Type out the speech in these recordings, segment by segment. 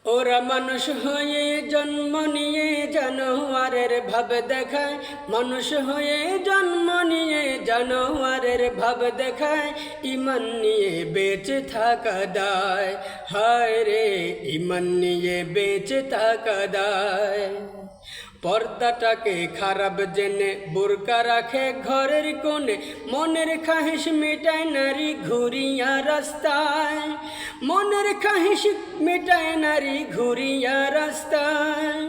ওরা মানুষ হয়ে জন্ম নিয়ে জানোয়ারের ভাব দেখায়, মানুষ হয়ে জন্ম নিয়ে জানোয়ারের ভাব দেখায়। ঈমান নিয়ে বেঁচে থাকা দায়, হায় রে ঈমান নিয়ে বেঁচে থাকা দায়। পর্দাটাকে খারাপ জেনে বোরকা রাখে ঘরের কোণে, মনের খাহিস মেটায় নারী ঘুরিয়া রাস্তায়, মনের খাহিস মেটায় নারী ঘুরিয়া রাস্তায়।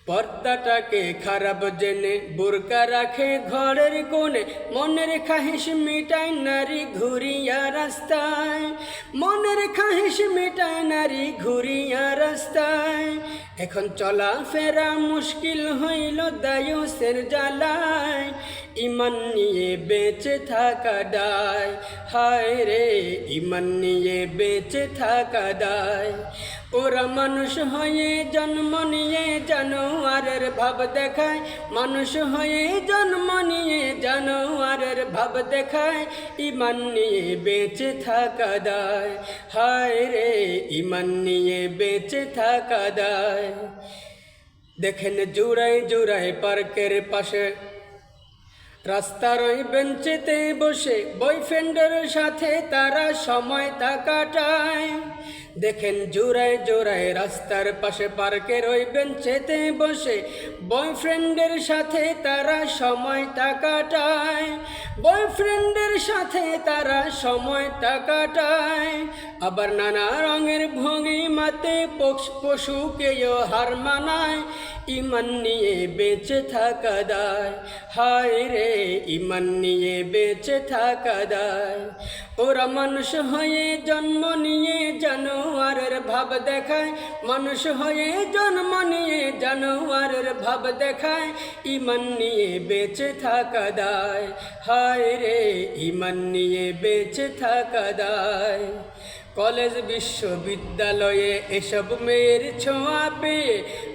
পর্দাটাকে খারাপ জেনে বোরকা রাখে ঘরের কোণে, মনের খাহিস মেটায় নারী ঘুরিয়া রাস্তায়, মনের খাহিস মেটায় নারী ঘুরিয়া রাস্তায়। এখন চলা ফেরা মুশকিল হইল দায়ুসের জ্বালায়, ঈমান নিয়ে বেঁচে থাকা দায়, হায় রে ঈমান নিয়ে বেঁচে থাকা দায়। ওরা মানুষ হয়ে জন্ম নিয়ে জানোয়ারের ভাব দেখায়, মানুষ হয়ে জন্ম নিয়ে জানোয়ারের ভাব দেখায়। ঈমান নিয়ে বেঁচে থাকা দায়, হায় রে ঈমান নিয়ে বেঁচে থাকা দায়। দেখেন জোড়ায় জোড়ায় পার্কের পাশে রাস্তার ওই বেঞ্চেতে বসে বয়ফ্রেন্ডের সাথে তারা সময় কাটায়। দেখেন জোড়ায় জোড়ায় রাস্তার পাশে পার্কের ওই বেঞ্চেতে বসে বয়ফ্রেন্ডের সাথে তারা সময় কাটায়, বয়ফ্রেন্ডের সাথে তারা সময় কাটায়। আবার নানা রঙের ভঙ্গিমাতে পশুকেও হার মানায়, ঈমান নিয়ে বেঁচে থাকা দায়, হায় রে ঈমান নিয়ে বেঁচে থাকা দায়। ওরা মানুষ হয়ে জন্ম নিয়ে জানোয়ারের ভাব দেখায়, মানুষ হয়ে জন্ম নিয়ে জানোয়ারের ভাব দেখায়। ঈমান নিয়ে বেঁচে থাকা দায়, হায় রে ঈমান নিয়ে বেঁচে থাকা দায়। কলেজ বিশ্ববিদ্যালয়ে এসব মেয়ের ছোঁয়া পেয়ে,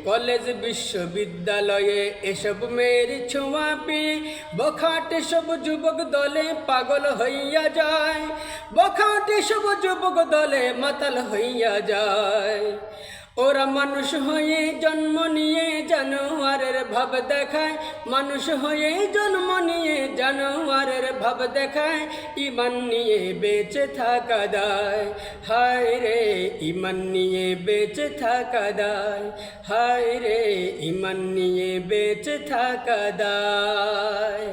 কলেজ বিশ্ববিদ্যালয়ে এসব মেয়ের ছোঁয়া পেয়ে বখাটে সব যুবক দলে পাগল হইয়া যায়, বখাটে সব যুবক দলে মাতাল হইয়া যায়। ওরা মানুষ হয়ে জন্ম নিয়ে জানোয়ারের ভাব দেখায়, মানুষ হয়ে জন্ম নিয়ে জানোয়ারের ভাব দেখায়। ঈমান নিয়ে বেঁচে থাকা দায়, হায় রে ঈমান নিয়ে বেঁচে থাকা দায়, হায় রে ঈমান নিয়ে বেঁচে থাকা দায়।